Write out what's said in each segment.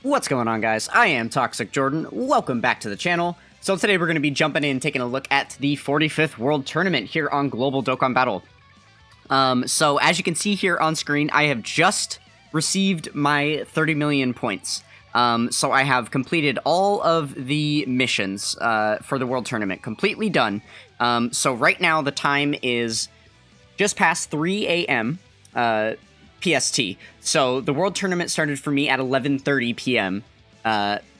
What's going on, guys? I am Toxic Jordan. Welcome back to the channel. So today we're going to be jumping in and taking a look at the 45th World Tournament here on Global Dokkan Battle. So as you can see here on screen, I have just received my 30 million points. So I have completed all of the missions for the World Tournament, completely done. So right now the time is just past 3 a.m. PST. So the World Tournament started for me at 11:30 p.m.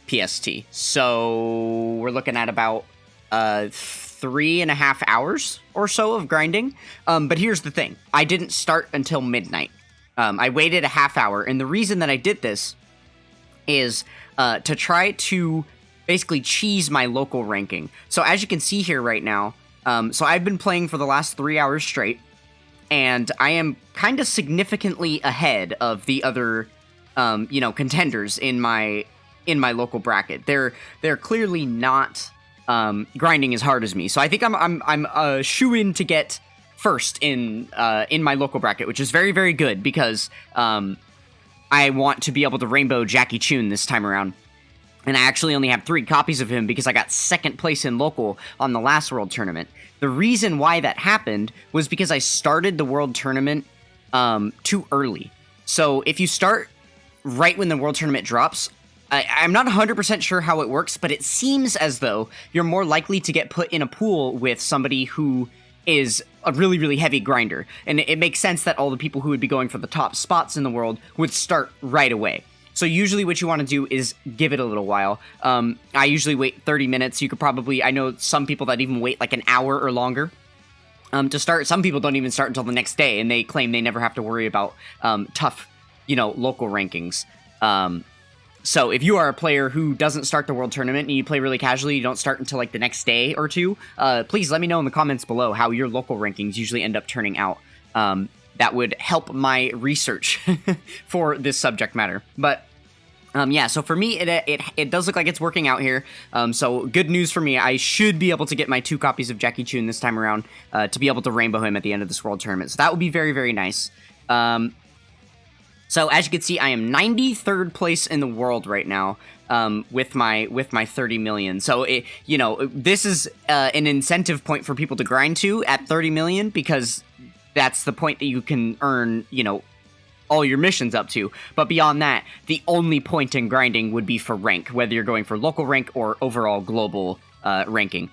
PST. So we're looking at about 3.5 hours or so of grinding. But here's the thing. I didn't start until midnight. I waited a half hour, and the reason that I did this is to try to basically cheese my local ranking. So as you can see here right now, so I've been playing for the last 3 hours straight, and I am kind of significantly ahead of the other, contenders in my local bracket. They're clearly not grinding as hard as me, so I think I'm a shoo-in to get first in my local bracket, which is very, very good because I want to be able to rainbow Jackie Chun this time around. And I actually only have 3 copies of him because I got second place in local on the last World Tournament. The reason why that happened was because I started the World Tournament too early. So if you start right when the World Tournament drops, I'm not 100% sure how it works, but it seems as though you're more likely to get put in a pool with somebody who is a really, really heavy grinder. And it makes sense that all the people who would be going for the top spots in the world would start right away. So usually what you want to do is give it a little while. I usually wait 30 minutes. You could probably, I know some people that even wait like an hour or longer to start. Some people don't even start until the next day, and they claim they never have to worry about tough, local rankings. So if you are a player who doesn't start the World Tournament and you play really casually, you don't start until like the next day or two, please let me know in the comments below how your local rankings usually end up turning out. That would help my research for this subject matter. But yeah, so for me, it does look like it's working out here. So good news for me. I should be able to get my 2 copies of Jackie Chun this time around to be able to rainbow him at the end of this World Tournament. So that would be very, very nice. So as you can see, I am 93rd place in the world right now with my 30 million. So this is an incentive point for people to grind to at 30 million because that's the point that you can earn, all your missions up to. But beyond that, the only point in grinding would be for rank, whether you're going for local rank or overall global ranking.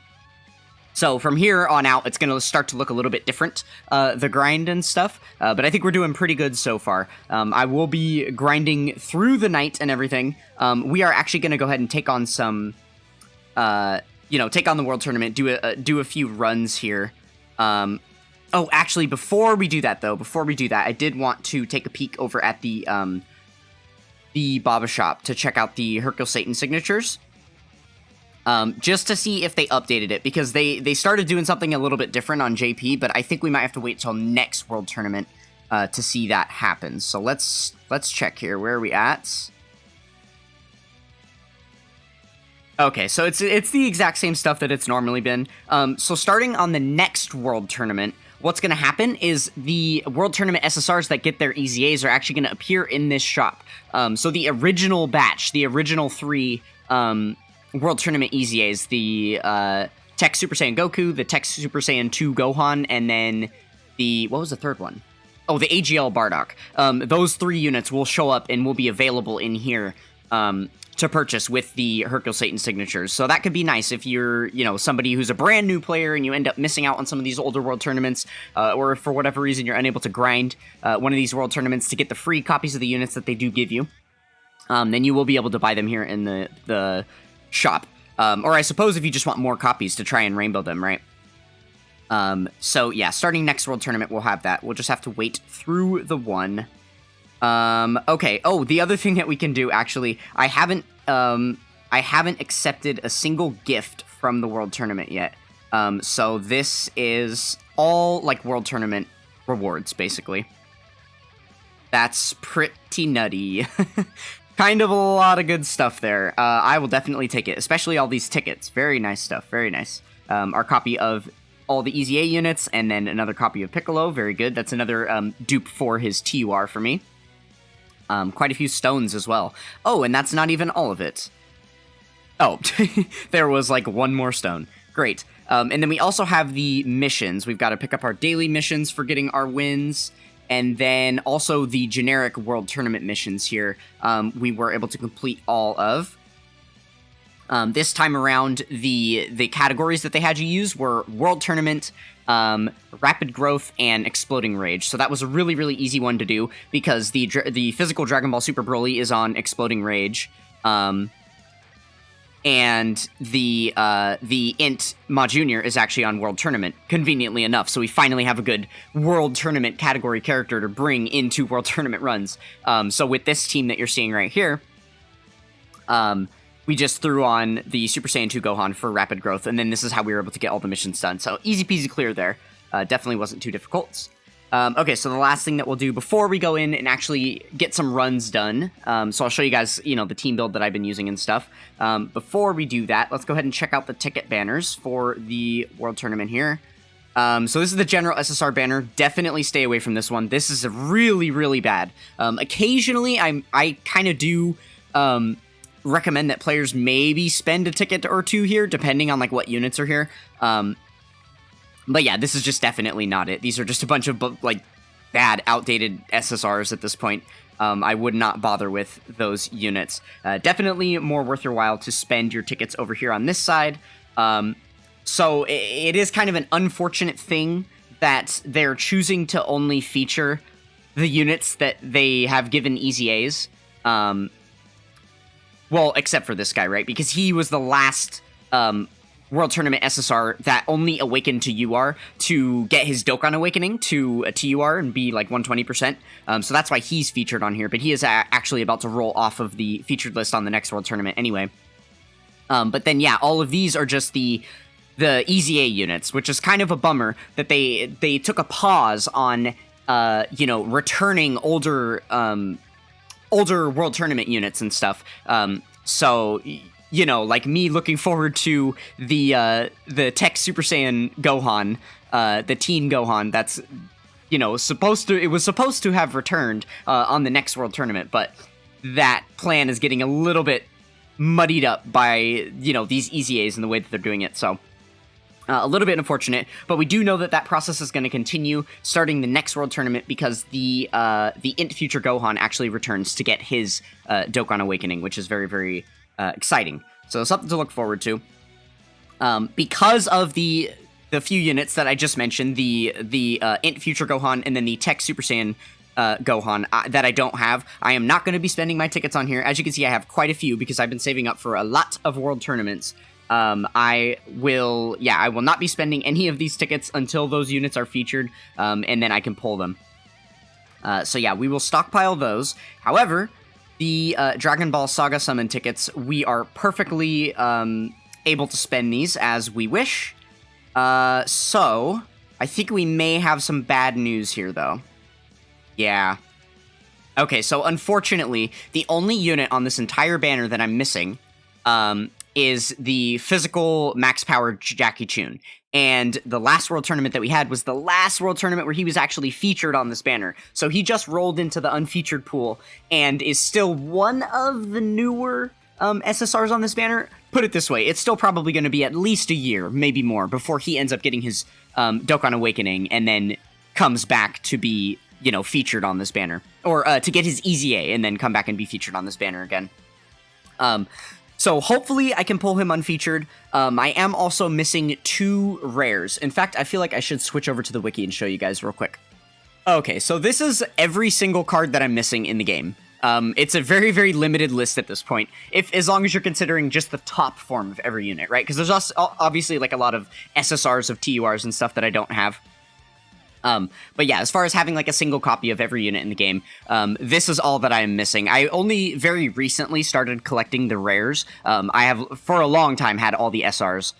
So from here on out, it's going to start to look a little bit different, the grind and stuff, but I think we're doing pretty good so far. I will be grinding through the night and everything. We are actually going to go ahead and take on some, take on the World Tournament, do a few runs here. Oh, actually, before we do that, I did want to take a peek over at the Baba Shop to check out the Hercule Satan signatures. Just to see if they updated it, because they started doing something a little bit different on JP, but I think we might have to wait till next World Tournament to see that happen. So let's check here. Where are we at? Okay, so it's the exact same stuff that it's normally been. So starting on the next World Tournament, what's going to happen is the World Tournament SSRs that get their EZAs are actually going to appear in this shop. So the original batch, the original 3 World Tournament EZAs, the Tech Super Saiyan Goku, the Tech Super Saiyan 2 Gohan, and then what was the third one? Oh, the AGL Bardock. Those 3 units will show up and will be available in here to purchase with the Hercule Satan signatures. So that could be nice if you're, somebody who's a brand new player and you end up missing out on some of these older World Tournaments, or if for whatever reason you're unable to grind one of these World Tournaments to get the free copies of the units that they do give you, then you will be able to buy them here in the shop. Or I suppose if you just want more copies to try and rainbow them, right? So yeah, starting next World Tournament, we'll have that. We'll just have to wait through the one. Okay. Oh, the other thing that we can do, actually, I haven't accepted a single gift from the World Tournament yet. So this is all, like, World Tournament rewards, basically. That's pretty nutty. Kind of a lot of good stuff there. I will definitely take it, especially all these tickets. Very nice stuff, very nice. Our copy of all the EZA units, and then another copy of Piccolo. Very good. That's another dupe for his TUR for me. Quite a few stones as well. Oh, and that's not even all of it. Oh, there was like one more stone. Great. And then we also have the missions. We've got to pick up our daily missions for getting our wins. And then also the generic world tournament missions here, we were able to complete all of. This time around, the categories that they had you use were world tournament, rapid growth, and exploding rage. So that was a really, really easy one to do because the physical Dragon Ball Super Broly is on exploding rage. And the Int Ma Junior is actually on World Tournament, conveniently enough. So we finally have a good World Tournament category character to bring into World Tournament runs. So with this team that you're seeing right here, we just threw on the Super Saiyan 2 Gohan for rapid growth, and then this is how we were able to get all the missions done. So easy peasy clear there. Definitely wasn't too difficult. Okay, so the last thing that we'll do before we go in and actually get some runs done, so I'll show you guys, the team build that I've been using and stuff. Before we do that, let's go ahead and check out the ticket banners for the World Tournament here. So this is the General SSR banner. Definitely stay away from this one. This is really, really bad. Occasionally, I kind of do recommend that players maybe spend a ticket or two here, depending on like what units are here. But yeah, this is just definitely not it. These are just a bunch of, like, bad, outdated SSRs at this point. I would not bother with those units. Definitely more worth your while to spend your tickets over here on this side. So it is kind of an unfortunate thing that they're choosing to only feature the units that they have given easy A's. Well, except for this guy, right? Because he was the last World Tournament SSR that only awakened to UR to get his Dokkan Awakening to a TUR and be like 120%. So that's why he's featured on here, but he is actually about to roll off of the featured list on the next World Tournament anyway. But then, yeah, all of these are just the easy A units, which is kind of a bummer that they took a pause on, returning older World Tournament units and stuff. So... like me looking forward to the Tech Super Saiyan Gohan, the Teen Gohan. That's it was supposed to have returned on the next World Tournament, but that plan is getting a little bit muddied up by these easy A's and the way that they're doing it. So a little bit unfortunate, but we do know that process is going to continue starting the next World Tournament because the Int Future Gohan actually returns to get his Dokkan Awakening, which is very, very exciting. So something to look forward to. Because of the few units that I just mentioned, the Int Future Gohan and then the Tech Super Saiyan Gohan that I don't have, I am not going to be spending my tickets on here. As you can see, I have quite a few because I've been saving up for a lot of World Tournaments. I will not be spending any of these tickets until those units are featured, and then I can pull them. So yeah, we will stockpile those. However, the Dragon Ball Saga Summon tickets, we are perfectly able to spend these as we wish. So, I think we may have some bad news here, though. Yeah. Okay, so unfortunately, the only unit on this entire banner that I'm missing is the physical max power Jackie Chun. And the last World Tournament that we had was the last World Tournament where he was actually featured on this banner. So he just rolled into the unfeatured pool and is still one of the newer SSRs on this banner. Put it this way, it's still probably going to be at least a year, maybe more, before he ends up getting his Dokkan Awakening and then comes back to be, featured on this banner. Or to get his Easy A and then come back and be featured on this banner again. So hopefully I can pull him unfeatured. I am also missing 2 rares. In fact, I feel like I should switch over to the wiki and show you guys real quick. Okay, so this is every single card that I'm missing in the game. It's a very, very limited list at this point, as long as you're considering just the top form of every unit, right? Because there's also obviously like a lot of SSRs of TURs and stuff that I don't have. But yeah, as far as having like a single copy of every unit in the game, this is all that I am missing. I only very recently started collecting the rares. I have for a long time had all the SRs.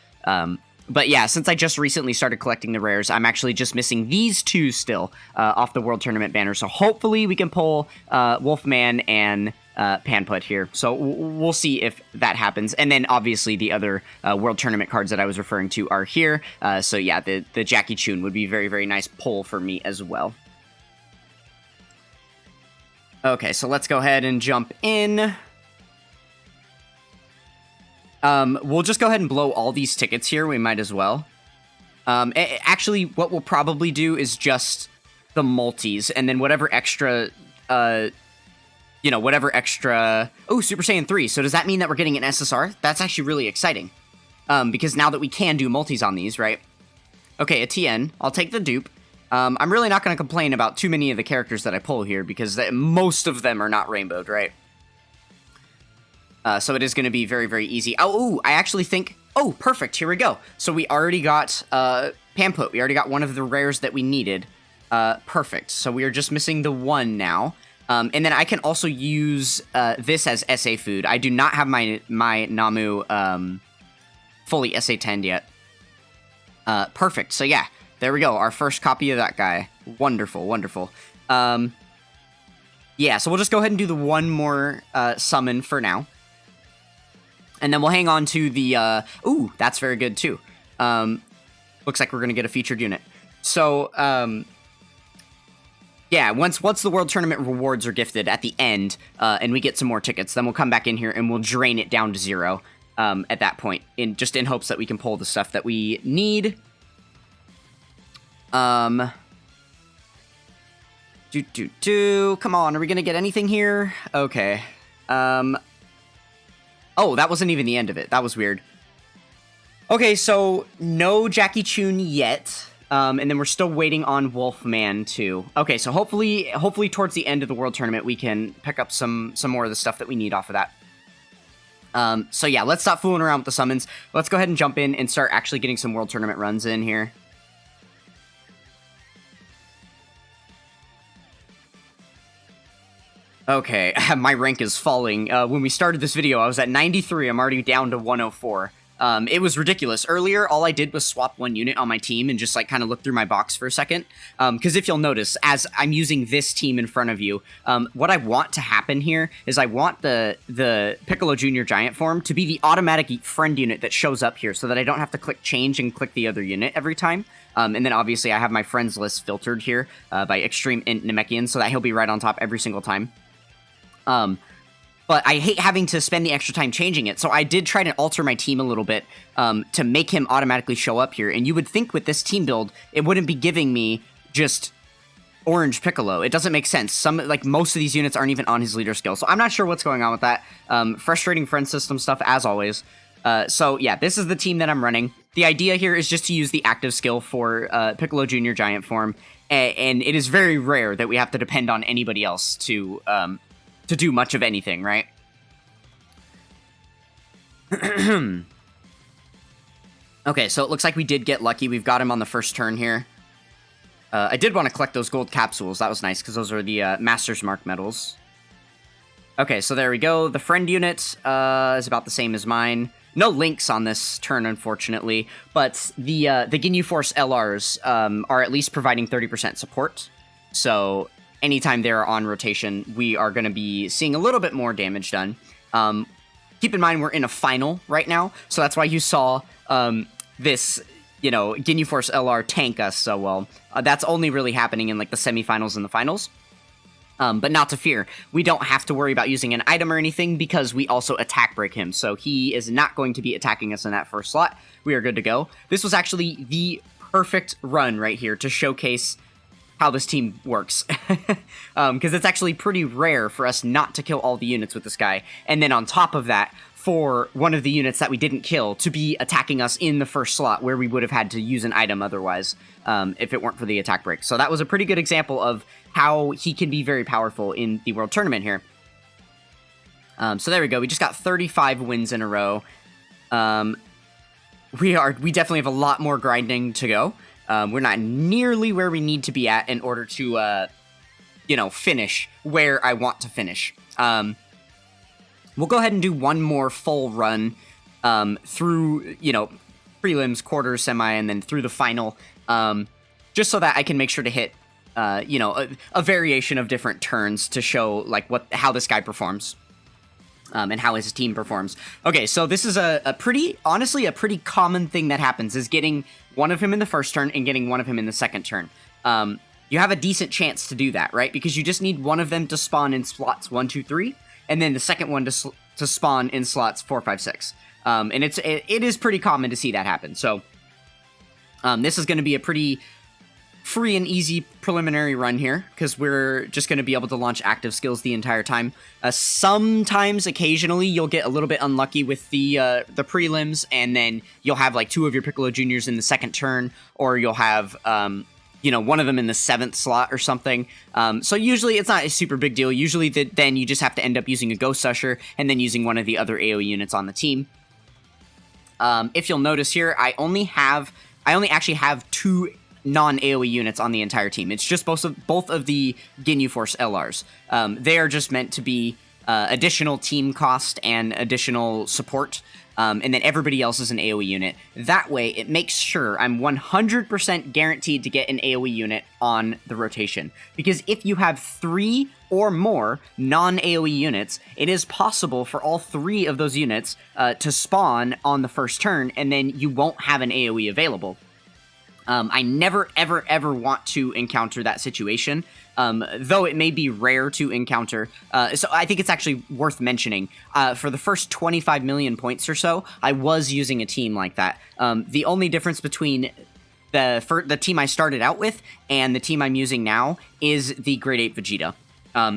But yeah, since I just recently started collecting the rares, I'm actually just missing these 2 still off the World Tournament banner. So hopefully we can pull Wolfman and Panput here. So we'll see if that happens. And then obviously the other World Tournament cards that I was referring to are here. So yeah, the Jackie Chun would be very, very nice pull for me as well. Okay, so let's go ahead and jump in. We'll just go ahead and blow all these tickets here. We might as well. Actually, what we'll probably do is just the multis, and then whatever extra, whatever extra... Oh, Super Saiyan 3. So does that mean that we're getting an SSR? That's actually really exciting. Because now that we can do multis on these, right? Okay, a TN. I'll take the dupe. I'm really not going to complain about too many of the characters that I pull here, because most of them are not rainbowed, right? So it is going to be very, very easy. Oh, I actually think... Oh, perfect. Here we go. So we already got Pamput. We already got one of the rares that we needed. Perfect. So we are just missing the one now. And then I can also use this as SA food. I do not have my Namu fully SA10'd yet. Perfect. So yeah, there we go. Our first copy of that guy. Wonderful, wonderful. Yeah, so we'll just go ahead and do the one more summon for now. And then we'll hang on to the... Ooh, that's very good too. Looks like we're going to get a featured unit. So, yeah, once the World Tournament rewards are gifted at the end, and we get some more tickets, then we'll come back in here and we'll drain it down to 0 at that point, in hopes that we can pull the stuff that we need. Come on, are we gonna get anything here? Okay. Oh, that wasn't even the end of it. That was weird. Okay, so no Jackie Chun yet. And then we're still waiting on Wolfman too. Okay, so hopefully towards the end of the World Tournament we can pick up some more of the stuff that we need off of that. So yeah, let's stop fooling around with the summons. Let's go ahead and jump in and start actually getting some World Tournament runs in here. Okay, my rank is falling. When we started this video, I was at 93. I'm already down to 104. It was ridiculous. Earlier, all I did was swap one unit on my team and just, like, kind of look through my box for a second. Because if you'll notice, as I'm using this team in front of you, what I want to happen here is I want the Piccolo Jr. Giant form to be the automatic friend unit that shows up here so that I don't have to click change and click the other unit every time. And then, obviously, I have my friends list filtered here by Extreme Int Namekian so that he'll be right on top every single time. But I hate having to spend the extra time changing it, so I did try to alter my team a little bit to make him automatically show up here. And you would think with this team build, it wouldn't be giving me just Orange Piccolo. It doesn't make sense. Most of these units aren't even on his leader skill, so I'm not sure what's going on with that. Frustrating friend system stuff, as always. So yeah, this is the team that I'm running. The idea here is just to use the active skill for Piccolo Jr. Giant form, and it is very rare that we have to depend on anybody else to do much of anything, right? Okay, so it looks like we did get lucky. We've got him on the first turn here. I did want to collect those gold capsules. That was nice, because those are the Master's Mark medals. Okay, so there we go. The friend unit is about the same as mine. No links on this turn, unfortunately, but the Ginyu Force LRs are at least providing 30% support. So anytime they're on rotation, we are going to be seeing a little bit more damage done. Keep in mind, we're in a final right now, so that's why you saw this, Ginyu Force LR tank us so well. That's only really happening in, like, the semifinals and the finals. But not to fear, we don't have to worry about using an item or anything because we also attack break him, so he is not going to be attacking us in that first slot. We are good to go. This was actually the perfect run right here to showcase how this team works, because it's actually pretty rare for us not to kill all the units with this guy, and then on top of that, for one of the units that we didn't kill to be attacking us in the first slot where we would have had to use an item otherwise, if it weren't for the attack break. So that was a pretty good example of how he can be very powerful in the World Tournament here. So there we go. We just got 35 wins in a row. We definitely have a lot more grinding to go. We're not nearly where we need to be at in order to, finish where I want to finish. We'll go ahead and do one more full run through, prelims, quarters, semi, and then through the final, just so that I can make sure to hit, a variation of different turns to show, like, how this guy performs. And how his team performs. Okay, so this is honestly a pretty common thing that happens, is getting one of him in the first turn and getting one of him in the second turn. you have a decent chance to do that, right? Because you just need one of them to spawn in slots 1, 2, 3, and then the second one to spawn in slots 4, 5, 6. And it is pretty common to see that happen. So this is going to be a pretty free and easy preliminary run here, because we're just going to be able to launch active skills the entire time. Sometimes, occasionally, you'll get a little bit unlucky with the prelims, and then you'll have like 2 of your Piccolo Juniors in the second turn, or you'll have one of them in the 7th slot or something. So usually it's not a super big deal. Usually then you just have to end up using a Ghost Usher and then using one of the other AoE units on the team. If you'll notice here, I only actually have 2 non-AoE units on the entire team. It's just both of the Ginyu Force LRs. They are just meant to be additional team cost and additional support, and then everybody else is an AoE unit. That way, it makes sure I'm 100% guaranteed to get an AoE unit on the rotation. Because if you have 3 or more non-AoE units, it is possible for all 3 of those units to spawn on the first turn, and then you won't have an AoE available. I never, ever, ever want to encounter that situation, though it may be rare to encounter. So I think it's actually worth mentioning. For the first 25 million points or so, I was using a team like that. The only difference between the team I started out with and the team I'm using now is the Grade 8 Vegeta.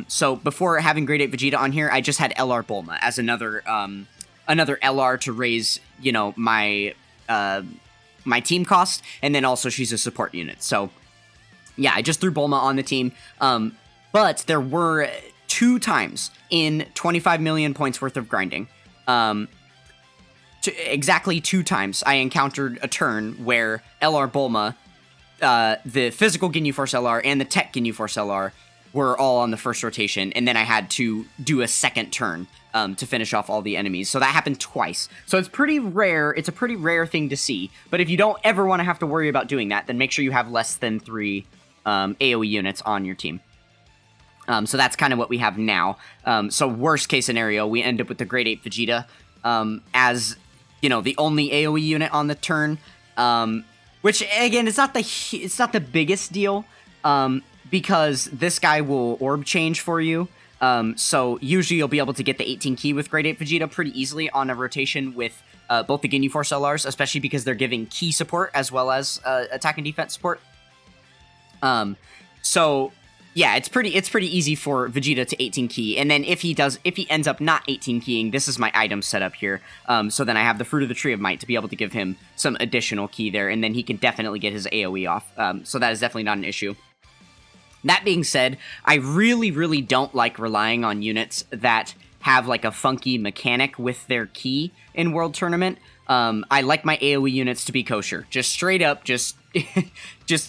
So before having Grade 8 Vegeta on here, I just had LR Bulma as another LR to raise, my team cost, and then also she's a support unit. So yeah, I just threw Bulma on the team. But there were 2 times in 25 million points worth of grinding. Exactly 2 times I encountered a turn where LR Bulma, the physical Ginyu Force LR and the tech Ginyu Force LR were all on the first rotation, and then I had to do a second turn to finish off all the enemies. So that happened twice. So it's pretty rare. It's a pretty rare thing to see. But if you don't ever want to have to worry about doing that, then make sure you have less than 3 AoE units on your team. So that's kind of what we have now. So worst case scenario, we end up with the Grade 8 Vegeta as, the only AoE unit on the turn. Which, again, it's not the biggest deal, because this guy will orb change for you. So usually you'll be able to get the 18 key with Grade 8 Vegeta pretty easily on a rotation with both the Ginyu Force LRs, especially because they're giving key support as well as attack and defense support. So yeah, it's pretty easy for Vegeta to 18 key, and then if he ends up not 18 keying, this is my item setup here. So then I have the Fruit of the Tree of Might to be able to give him some additional key there, and then he can definitely get his AoE off. So that is definitely not an issue. That being said, I really, really don't like relying on units that have like a funky mechanic with their key in World Tournament. I like my AoE units to be kosher. Just straight up, just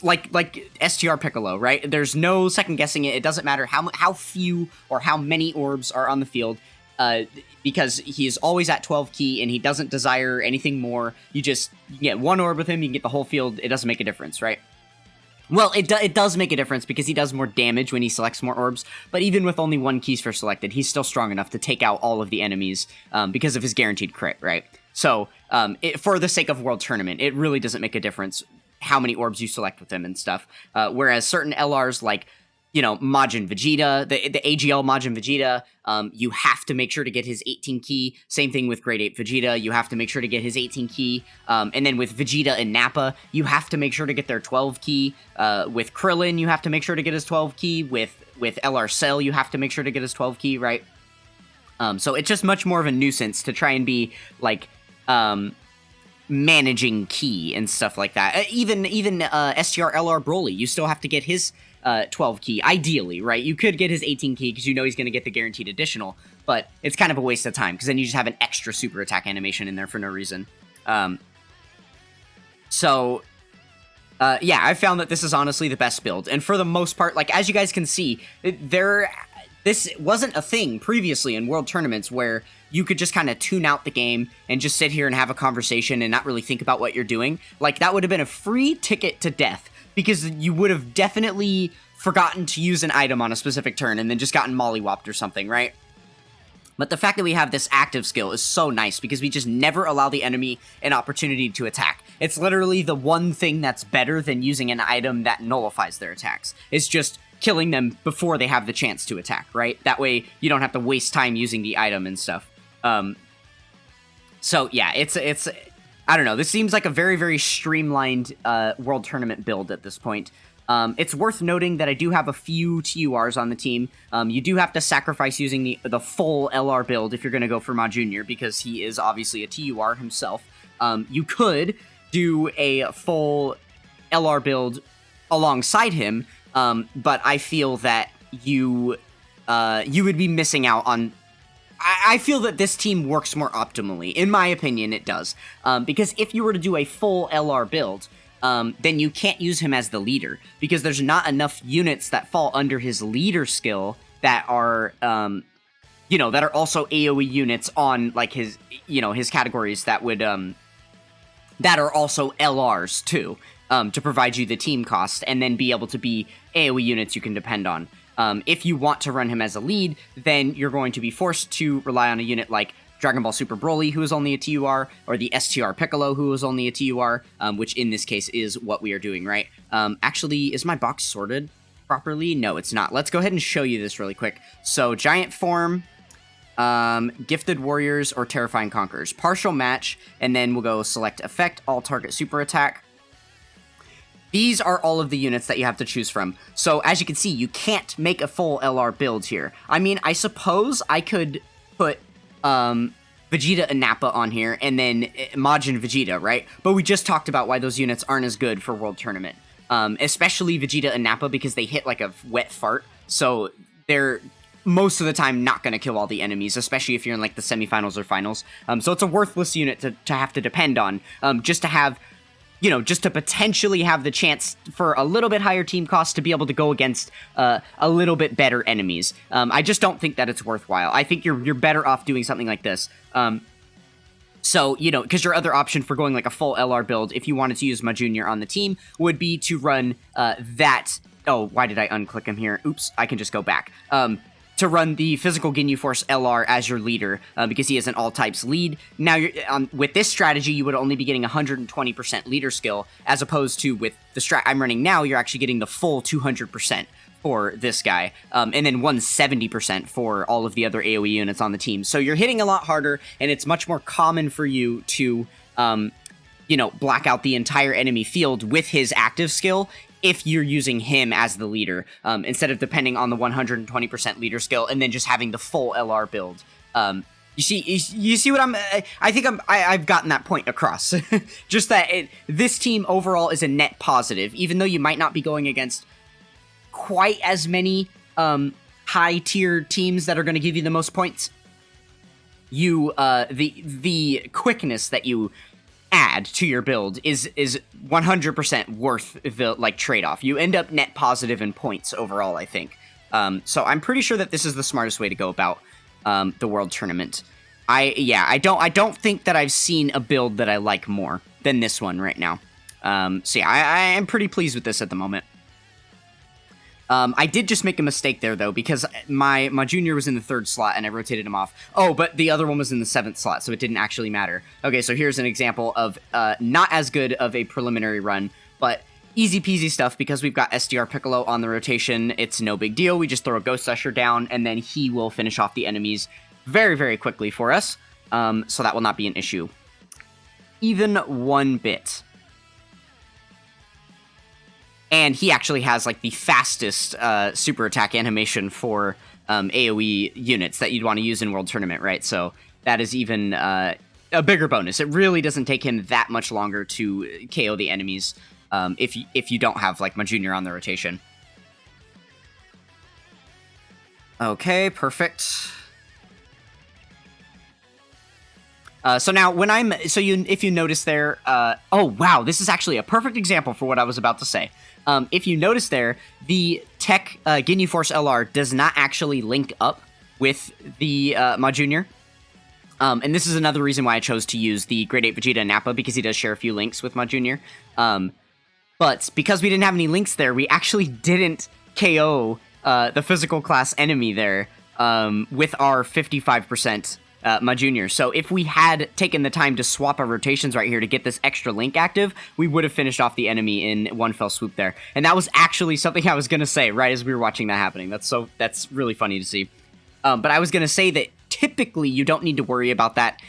like STR Piccolo, right? There's no second guessing it. It doesn't matter how few or how many orbs are on the field, because he is always at 12 key and he doesn't desire anything more. You get 1 orb with him, you can get the whole field. It doesn't make a difference, right? Well, it does make a difference because he does more damage when he selects more orbs, but even with only 1 keysphere selected, he's still strong enough to take out all of the enemies because of his guaranteed crit, right? So, for the sake of World Tournament, it really doesn't make a difference how many orbs you select with him and stuff. Whereas certain LRs like, Majin Vegeta, the AGL Majin Vegeta, you have to make sure to get his 18 key. Same thing with Grade 8 Vegeta, you have to make sure to get his 18 key. And then with Vegeta and Nappa, you have to make sure to get their 12 key. With Krillin, you have to make sure to get his 12 key. With LR Cell, you have to make sure to get his 12 key, right? So it's just much more of a nuisance to try and be, like, managing key and stuff like that. Even STR LR Broly, you still have to get his 12 key, ideally, right? You could get his 18 key because he's going to get the guaranteed additional, but it's kind of a waste of time because then you just have an extra super attack animation in there for no reason. Yeah, I found that this is honestly the best build, and for the most part, like, as you guys can see, this wasn't a thing previously in World Tournaments where you could just kind of tune out the game and just sit here and have a conversation and not really think about what you're doing. Like, that would have been a free ticket to death, because you would have definitely forgotten to use an item on a specific turn and then just gotten mollywopped or something, right? But the fact that we have this active skill is so nice because we just never allow the enemy an opportunity to attack. It's literally the one thing that's better than using an item that nullifies their attacks. It's just killing them before they have the chance to attack, right? That way you don't have to waste time using the item and stuff. So yeah, it's I don't know. This seems like a very, very streamlined World Tournament build at this point. It's worth noting that I do have a few TURs on the team. You do have to sacrifice using the full LR build if you're going to go for Ma Junior, because he is obviously a TUR himself. You could do a full LR build alongside him, but I feel that you would be missing out on... I feel that this team works more optimally. In my opinion, it does. Because if you were to do a full LR build... then you can't use him as the leader, because there's not enough units that fall under his leader skill that are, that are also AoE units on, like, his, his categories that would, that are also LRs, too, to provide you the team cost, and then be able to be AoE units you can depend on. If you want to run him as a lead, then you're going to be forced to rely on a unit like Dragon Ball Super Broly, who is only a TUR, or the STR Piccolo, who is only a TUR, which in this case is what we are doing, right? Actually, is my box sorted properly? No, it's not. Let's go ahead and show you this really quick. So, Giant Form, Gifted Warriors, or Terrifying Conquerors. Partial match, and then we'll go select Effect, All Target Super Attack. These are all of the units that you have to choose from. So, as you can see, you can't make a full LR build here. I mean, I suppose I could put... Vegeta and Nappa on here, and then Majin Vegeta, right? But we just talked about why those units aren't as good for World Tournament. Especially Vegeta and Nappa, because they hit like a wet fart, so they're most of the time not going to kill all the enemies, especially if you're in like the semifinals or finals. So it's a worthless unit to have to depend on, just to have... just to potentially have the chance for a little bit higher team cost to be able to go against a little bit better enemies. I just don't think that it's worthwhile. I think you're better off doing something like this. So, because your other option for going like a full LR build, if you wanted to use Ma Junior on the team, would be to run that... Oh, why did I unclick him here? Oops, I can just go back. To run the Physical Ginyu Force LR as your leader, because he is an all-types lead. Now, with this strategy, you would only be getting 120% leader skill, as opposed to with the strat I'm running now, you're actually getting the full 200% for this guy, and then 170% for all of the other AoE units on the team. So you're hitting a lot harder, and it's much more common for you to, black out the entire enemy field with his active skill, if you're using him as the leader, instead of depending on the 120% leader skill and then just having the full LR build. You see what I've gotten that point across. Just that this team overall is a net positive, even though you might not be going against quite as many high-tier teams that are going to give you the most points. The quickness that you add to your build is 100% worth the trade-off. You end up net positive in points overall, I think. So I'm pretty sure that this is the smartest way to go about the World Tournament. I don't think that I've seen a build that I like more than this one right now. So yeah, I am pretty pleased with this at the moment. I did just make a mistake there, though, because my Junior was in the 3rd slot, and I rotated him off. Oh, but the other one was in the 7th slot, so it didn't actually matter. Okay, so here's an example of not as good of a preliminary run, but easy peasy stuff, because we've got SDR Piccolo on the rotation. It's no big deal. We just throw a Ghost Usher down, and then he will finish off the enemies very, very quickly for us. So that will not be an issue. Even one bit. And he actually has, like, the fastest super attack animation for AoE units that you'd want to use in World Tournament, right? So that is even a bigger bonus. It really doesn't take him that much longer to KO the enemies if you don't have, like, Ma Junior on the rotation. Okay, perfect. So now, if you notice there, oh wow, this is actually a perfect example for what I was about to say. If you notice there, the Tech Ginyu Force LR does not actually link up with the Ma Junior. And this is another reason why I chose to use the Grade 8 Vegeta and Nappa, because he does share a few links with Ma Junior. But because we didn't have any links there, we actually didn't KO the physical class enemy there with our 55% Ma Junior. So if we had taken the time to swap our rotations right here to get this extra link active, we would have finished off the enemy in one fell swoop there. And that was actually something I was going to say right as we were watching that happening. That's really funny to see. But I was going to say that typically you don't need to worry about that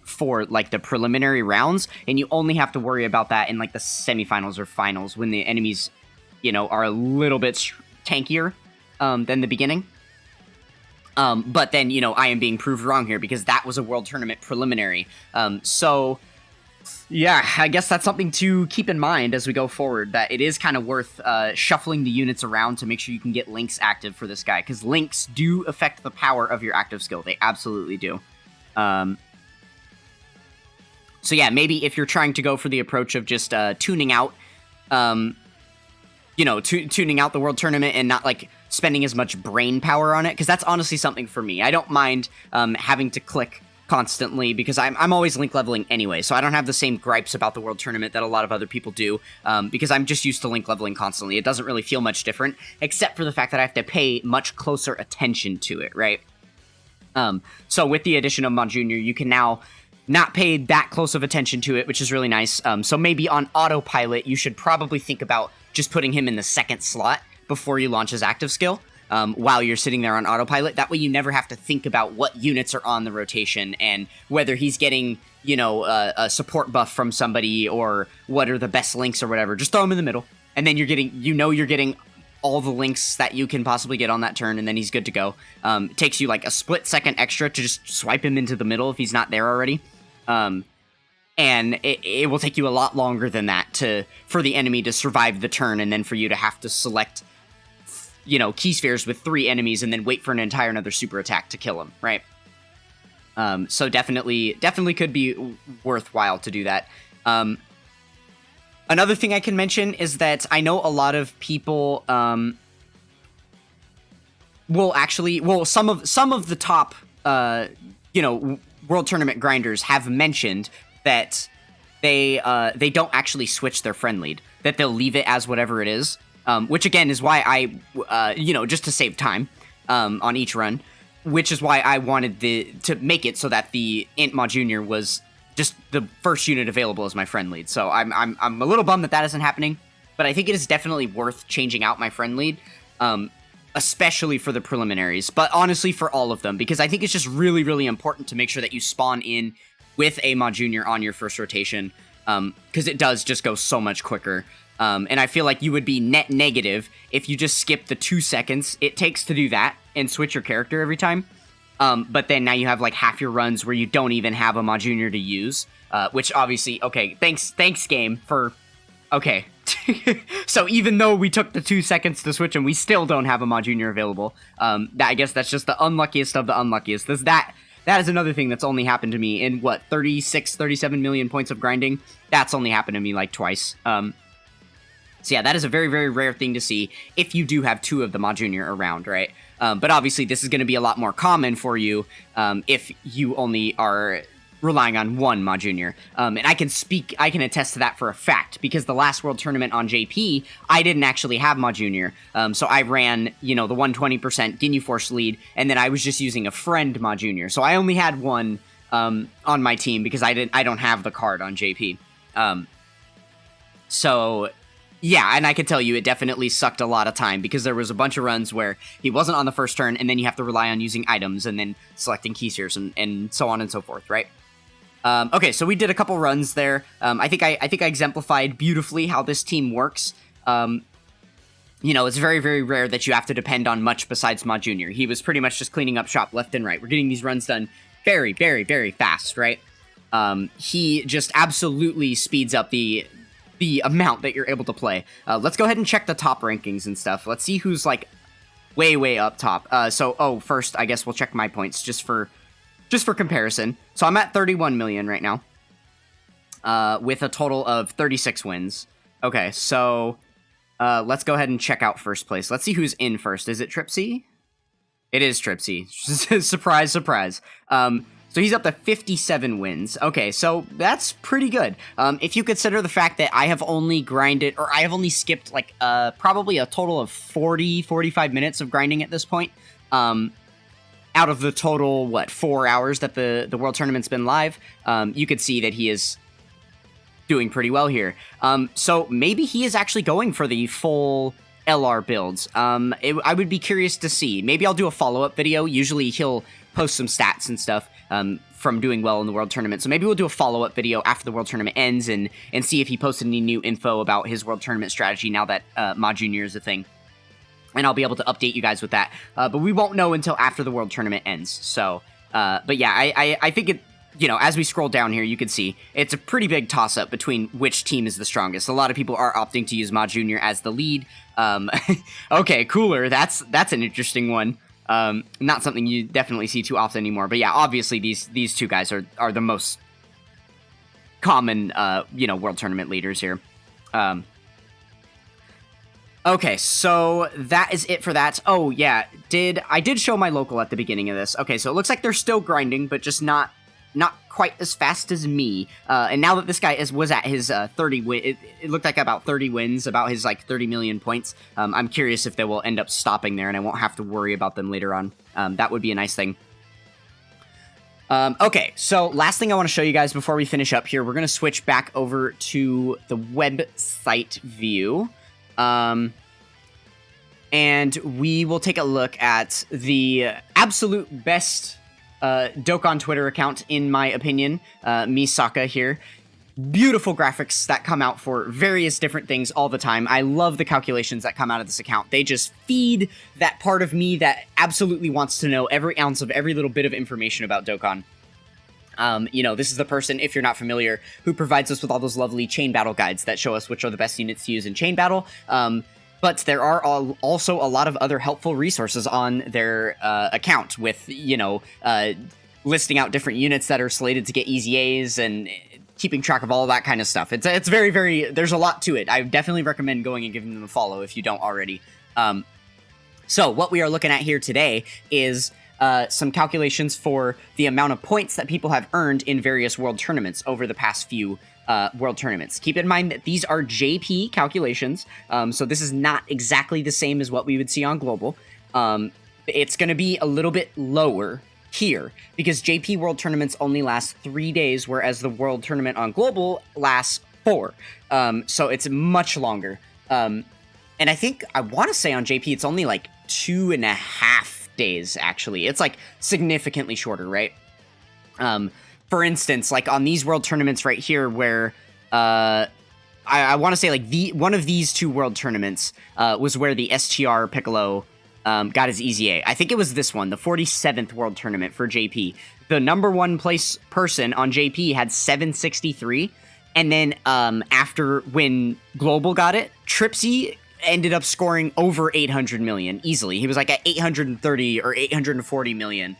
for like the preliminary rounds, and you only have to worry about that in like the semifinals or finals when the enemies, you know, are a little bit tankier than the beginning. But then, you know, I am being proved wrong here because that was a World Tournament preliminary. So, yeah, I guess that's something to keep in mind as we go forward, that it is kind of worth shuffling the units around to make sure you can get links active for this guy, because links do affect the power of your active skill. They absolutely do. So yeah, maybe if you're trying to go for the approach of just tuning out, you know, tuning out the World Tournament and not like spending as much brain power on it, because that's honestly something for me. I don't mind having to click constantly because I'm always link leveling anyway, so I don't have the same gripes about the World Tournament that a lot of other people do, because I'm just used to link leveling constantly. It doesn't really feel much different, except for the fact that I have to pay much closer attention to it, right? So with the addition of Ma Junior, you can now not pay that close of attention to it, which is really nice. So maybe on autopilot, you should probably think about just putting him in the second slot before you launch his active skill, while you're sitting there on autopilot. That way you never have to think about what units are on the rotation and whether he's getting, you know, a support buff from somebody or what are the best links or whatever. Just throw him in the middle, and then you're getting all the links that you can possibly get on that turn, and then he's good to go. It takes you like a split second extra to just swipe him into the middle if he's not there already. And it will take you a lot longer than that for the enemy to survive the turn, and then for you to have to select, you know, key spheres with 3 enemies and then wait for an entire another super attack to kill him, right? So definitely could be worthwhile to do that. Another thing I can mention is that I know a lot of people some of the top you know, World Tournament grinders have mentioned that they don't actually switch their friend lead, that they'll leave it as whatever it is, which again is why I you know, just to save time on each run, which is why I wanted to make it so that the Int Ma Junior was just the first unit available as my friend lead. So I'm a little bummed that isn't happening, but I think it is definitely worth changing out my friend lead, especially for the preliminaries, but honestly for all of them, because I think it's just really, really important to make sure that you spawn in with a Ma Junior on your first rotation, because it does just go so much quicker. And I feel like you would be net negative if you just skip the 2 seconds it takes to do that and switch your character every time. But then now you have like half your runs where you don't even have a Ma Junior to use, which obviously, okay, thanks game for, okay. So even though we took the 2 seconds to switch him, we still don't have a Ma Junior available. I guess that's just the unluckiest of the unluckiest. That is another thing that's only happened to me in, what, 36, 37 million points of grinding? That's only happened to me like twice. So yeah, that is a very, very rare thing to see if you do have 2 of the Ma Junior around, right? But obviously this is going to be a lot more common for you if you only are relying on 1 Ma Junior. And I can attest to that for a fact, because the last World Tournament on JP, I didn't actually have Ma Junior. So I ran, you know, the 120% Ginyu Force lead, and then I was just using a friend Ma Junior. So I only had 1 on my team because I don't have the card on JP. So yeah, and I can tell you it definitely sucked a lot of time, because there was a bunch of runs where he wasn't on the first turn, and then you have to rely on using items and then selecting key spheres and so on and so forth, right? Okay, so we did a couple runs there. I think I exemplified beautifully how this team works. You know, it's very, very rare that you have to depend on much besides Ma Junior. He was pretty much just cleaning up shop left and right. We're getting these runs done very, very, very fast, right? He just absolutely speeds up the amount that you're able to play. Let's go ahead and check the top rankings and stuff. Let's see who's like way, way up top. First, I guess we'll check my points just for comparison. So I'm at 31 million right now, with a total of 36 wins. Okay, so let's go ahead and check out first place. Let's see who's in first. Is it Tripsy? It is Tripsy. Surprise, surprise. So he's up to 57 wins. Okay, so that's pretty good. If you consider the fact that I have only skipped like probably a total of 45 minutes of grinding at this point. out of the total, 4 hours that the World Tournament's been live, you could see that he is doing pretty well here. So maybe he is actually going for the full LR builds. I would be curious to see. Maybe I'll do a follow-up video. Usually he'll post some stats and stuff from doing well in the World Tournament. So maybe we'll do a follow-up video after the World Tournament ends and see if he posted any new info about his World Tournament strategy now that Mod Junior is a thing. And I'll be able to update you guys with that. But we won't know until after the World Tournament ends. So, but yeah, I think it, as we scroll down here, you can see it's a pretty big toss-up between which team is the strongest. A lot of people are opting to use Mod Junior as the lead. Okay, Cooler, that's an interesting one. Not something you definitely see too often anymore. But yeah, obviously these two guys are the most common, World Tournament leaders here. Okay, so that is it for that. Oh, yeah, I did show my local at the beginning of this. Okay, so it looks like they're still grinding, but just not quite as fast as me. And now that this guy was at his 30 win, it looked like about 30 wins, about his 30 million points. I'm curious if they will end up stopping there, and I won't have to worry about them later on. That would be a nice thing. Okay, so last thing I want to show you guys before we finish up here, we're going to switch back over to the website view. And we will take a look at the absolute best Dokkan Twitter account, in my opinion, Misaka here. Beautiful graphics that come out for various different things all the time. I love the calculations that come out of this account. They just feed that part of me that absolutely wants to know every ounce of every little bit of information about Dokkan. This is the person, if you're not familiar, who provides us with all those lovely chain battle guides that show us which are the best units to use in chain battle. But there are also a lot of other helpful resources on their account with, listing out different units that are slated to get easy A's and keeping track of all that kind of stuff. It's very, very, there's a lot to it. I definitely recommend going and giving them a follow if you don't already. So what we are looking at here today is some calculations for the amount of points that people have earned in various World Tournaments over the past few World Tournaments. Keep in mind that these are JP calculations, so this is not exactly the same as what we would see on Global. It's going to be a little bit lower here, because JP World Tournaments only last 3 days, whereas the World Tournament on Global lasts 4. So it's much longer. And I think, I want to say on JP, it's only 2.5 days, actually. It's significantly shorter, right? For instance, on these World Tournaments right here, where I want to say one of these two World Tournaments was where the STR Piccolo got his easy A. I think it was this one, the 47th World Tournament for JP. The number one place person on JP had 763, and then when Global got it, Tripsy ended up scoring over 800 million easily. He was at 830 or 840 million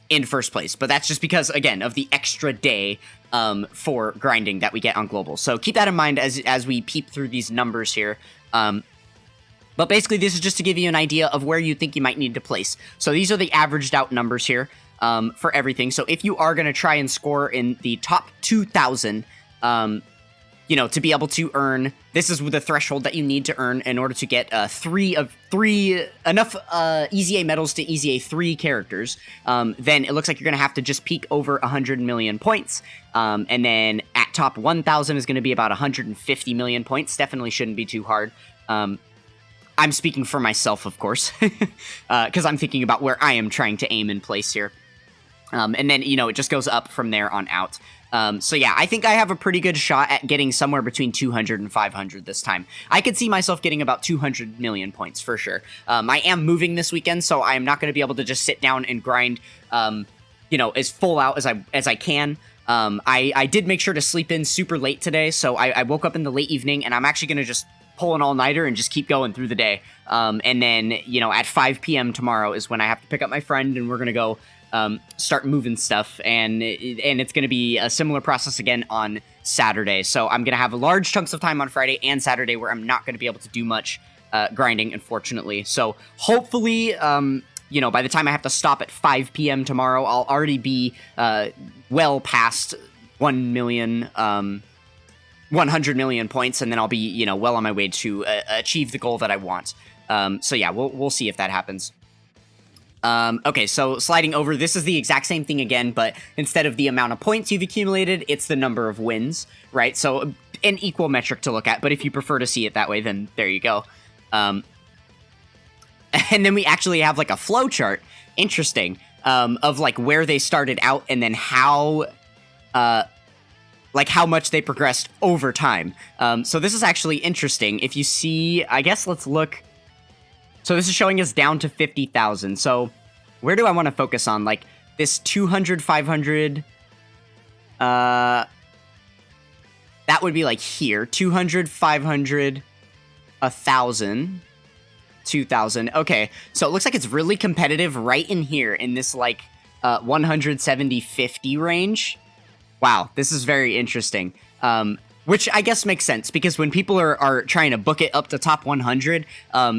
in first place. But that's just because, again, of the extra day for grinding that we get on Global. So keep that in mind as we peep through these numbers here. But basically, this is just to give you an idea of where you think you might need to place. So these are the averaged out numbers here for everything. So if you are going to try and score in the top 2,000, to be able to earn, this is the threshold that you need to earn in order to get enough Easy A medals to Easy A 3 characters, then it looks like you're going to have to just peak over 100 million points. And then at top 1,000 is going to be about 150 million points. Definitely shouldn't be too hard. I'm speaking for myself, of course, because I'm thinking about where I am trying to aim in place here. And then, it just goes up from there on out. So yeah, I think I have a pretty good shot at getting somewhere between 200 and 500 this time. I could see myself getting about 200 million points for sure. I am moving this weekend, so I am not going to be able to just sit down and grind, as full out as I can. I did make sure to sleep in super late today, so I woke up in the late evening, and I'm actually going to just pull an all-nighter and just keep going through the day. And then, at 5 p.m. tomorrow is when I have to pick up my friend, and we're going to go start moving stuff, and it's going to be a similar process again on Saturday. So I'm going to have large chunks of time on Friday and Saturday where I'm not going to be able to do much grinding, unfortunately. So hopefully, by the time I have to stop at 5 p.m. tomorrow, I'll already be well past 1 million, 100 million points, and then I'll be, well on my way to achieve the goal that I want. So yeah, we'll see if that happens. Okay, so sliding over, this is the exact same thing again, but instead of the amount of points you've accumulated, it's the number of wins, right? So an equal metric to look at, but if you prefer to see it that way, then there you go. And then we actually have like a flow chart, interesting, of like where they started out and then how much they progressed over time. So this is actually interesting. If you see, I guess let's look. So this is showing us down to 50,000. So where do I want to focus on? Like this 200, 500, that would be like here. 200, 500, 1,000, 2,000. Okay, so it looks like it's really competitive right in here in this like 170, 50 range. Wow, this is very interesting. Which I guess makes sense, because when people are trying to book it up to top 100,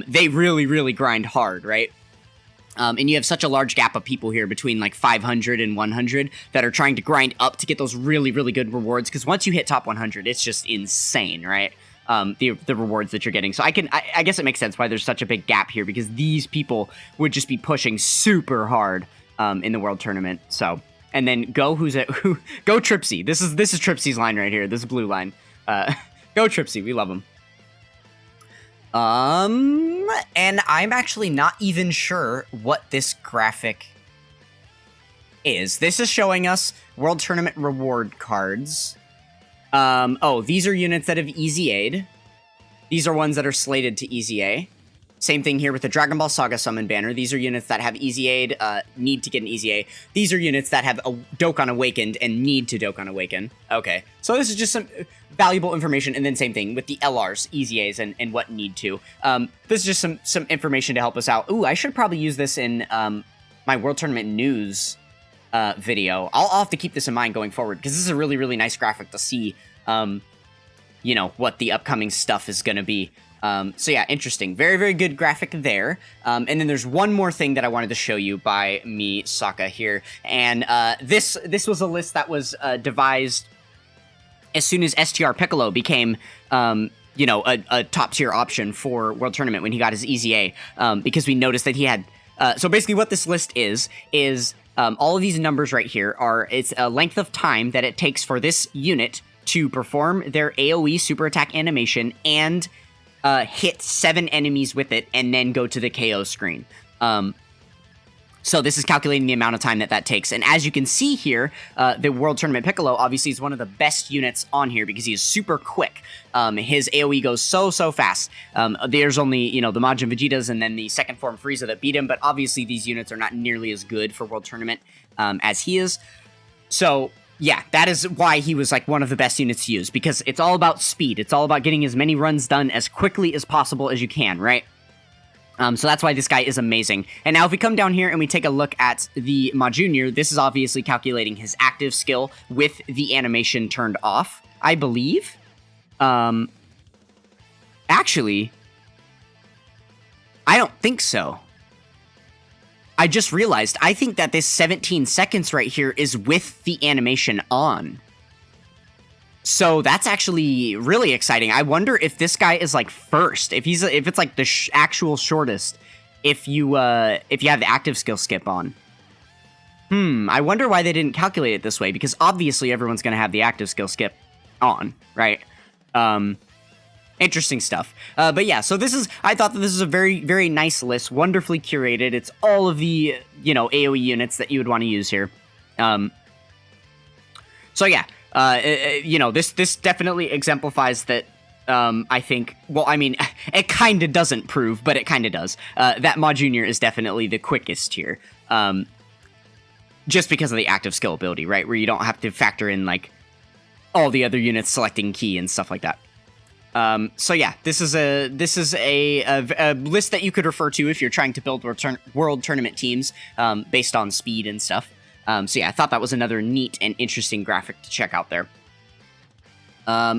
they really, really grind hard, right? And you have such a large gap of people here between like 500 and 100 that are trying to grind up to get those really, really good rewards, because once you hit top 100, it's just insane, right? The rewards that you're getting. So I guess it makes sense why there's such a big gap here, because these people would just be pushing super hard in the World Tournament, so... And then go Tripsy. This is Tripsy's line right here. This is blue line. Go Tripsy. We love him. And I'm actually not even sure what this graphic is. This is showing us World Tournament reward cards. Oh, these are units that have Easy Aid. These are ones that are slated to Easy A. Same thing here with the Dragon Ball Saga Summon banner. These are units that have Easy Aid, need to get an Easy A. These are units that have a Dokkan Awakened and need to Dokkan Awaken. Okay, so this is just some valuable information, and then same thing with the LRs, Easy A's, and what need to. This is just some information to help us out. Ooh, I should probably use this in my World Tournament news video. I'll have to keep this in mind going forward, because this is a really, really nice graphic to see, you know, what the upcoming stuff is going to be. So yeah, interesting. Very, very good graphic there. And then there's one more thing that I wanted to show you by me, Sokka, here. And this was a list that was devised as soon as STR Piccolo became, you know, a top-tier option for World Tournament when he got his Easy A. Because we noticed that he had... so basically what this list is all of these numbers right here it's a length of time that it takes for this unit to perform their AoE super attack animation and... hit 7 enemies with it, and then go to the KO screen. So this is calculating the amount of time that takes. And as you can see here, the World Tournament Piccolo obviously is one of the best units on here because he is super quick. His AoE goes so fast. There's only, you know, the Majin Vegetas and then the second form Frieza that beat him, but obviously these units are not nearly as good for World Tournament as he is. So... yeah, that is why he was, like, one of the best units to use, because it's all about speed. It's all about getting as many runs done as quickly as possible as you can, right? So that's why this guy is amazing. And now if we come down here and we take a look at the Ma Junior, this is obviously calculating his active skill with the animation turned off, I believe. Actually, I don't think so. I just realized, I think that this 17 seconds right here is with the animation on. So that's actually really exciting. I wonder if this guy is like first, if it's like the actual shortest, if you have the active skill skip on. I wonder why they didn't calculate it this way, because obviously everyone's going to have the active skill skip on, right? Interesting stuff. But yeah, so I thought that this is a very, very nice list, wonderfully curated. It's all of the, you know, AoE units that you would want to use here. So yeah, you know, this definitely exemplifies that, I think, well, I mean, it kind of doesn't prove, but it kind of does, that Ma Junior is definitely the quickest here. Just because of the active skill ability, right? Where you don't have to factor in, like, all the other units selecting key and stuff like that. So yeah, this is a list that you could refer to if you're trying to build World Tournament teams, based on speed and stuff. So yeah, I thought that was another neat and interesting graphic to check out there.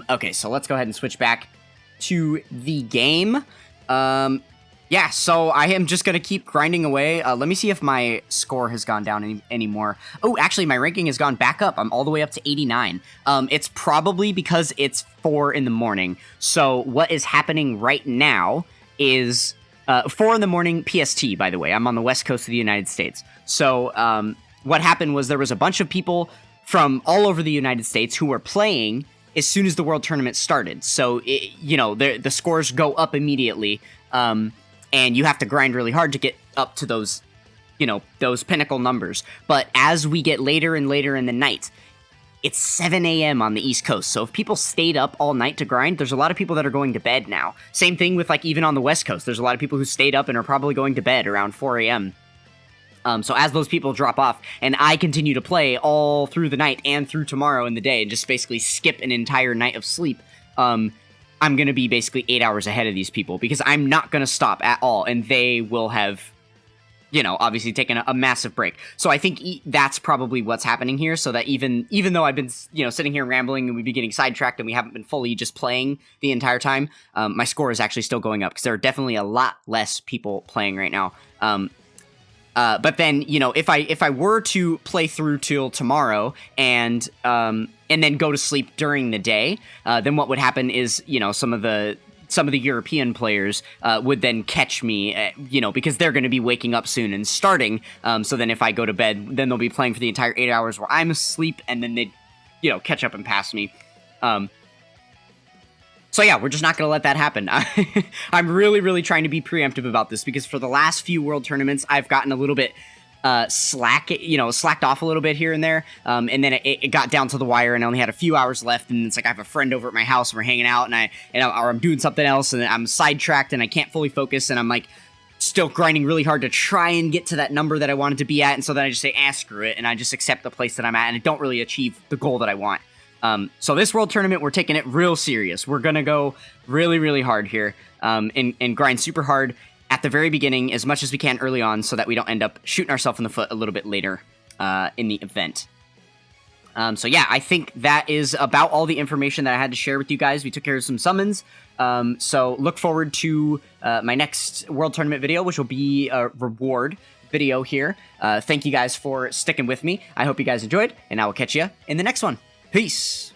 Okay, so let's go ahead and switch back to the game. Yeah, so I am just going to keep grinding away. Let me see if my score has gone down anymore. Oh, actually, my ranking has gone back up. I'm all the way up to 89. It's probably because it's 4 in the morning. So what is happening right now is 4 in the morning PST, by the way. I'm on the west coast of the United States. So what happened was there was a bunch of people from all over the United States who were playing as soon as the World Tournament started. So, the scores go up immediately, and you have to grind really hard to get up to those, those pinnacle numbers. But as we get later and later in the night, it's 7 a.m. on the East Coast. So if people stayed up all night to grind, there's a lot of people that are going to bed now. Same thing with, even on the West Coast. There's a lot of people who stayed up and are probably going to bed around 4 a.m. So as those people drop off, and I continue to play all through the night and through tomorrow in the day, and just basically skip an entire night of sleep, I'm going to be basically 8 hours ahead of these people, because I'm not going to stop at all, and they will have, obviously taken a massive break. So I think that's probably what's happening here, so that even though I've been, sitting here rambling and we'd be getting sidetracked and we haven't been fully just playing the entire time, my score is actually still going up, because there are definitely a lot less people playing right now. But then, if I were to play through till tomorrow and then go to sleep during the day, then what would happen is, some of the European players would then catch me, because they're going to be waking up soon and starting. So then if I go to bed, then they'll be playing for the entire 8 hours where I'm asleep, and then they'd, catch up and pass me. So yeah, we're just not going to let that happen. I'm really, really trying to be preemptive about this, because for the last few World Tournaments, I've gotten a little bit slacked off a little bit here and there, and then it got down to the wire, and I only had a few hours left, and it's like I have a friend over at my house, and we're hanging out, or I'm doing something else, and I'm sidetracked, and I can't fully focus, and I'm like still grinding really hard to try and get to that number that I wanted to be at, and so then I just say, screw it, and I just accept the place that I'm at, and I don't really achieve the goal that I want. So this World Tournament, we're taking it real serious. We're going to go really, really hard here, and grind super hard at the very beginning, as much as we can early on, so that we don't end up shooting ourselves in the foot a little bit later in the event. So yeah, I think that is about all the information that I had to share with you guys. We took care of some summons, so look forward to my next World Tournament video, which will be a reward video here. Thank you guys for sticking with me. I hope you guys enjoyed, and I will catch you in the next one. Peace!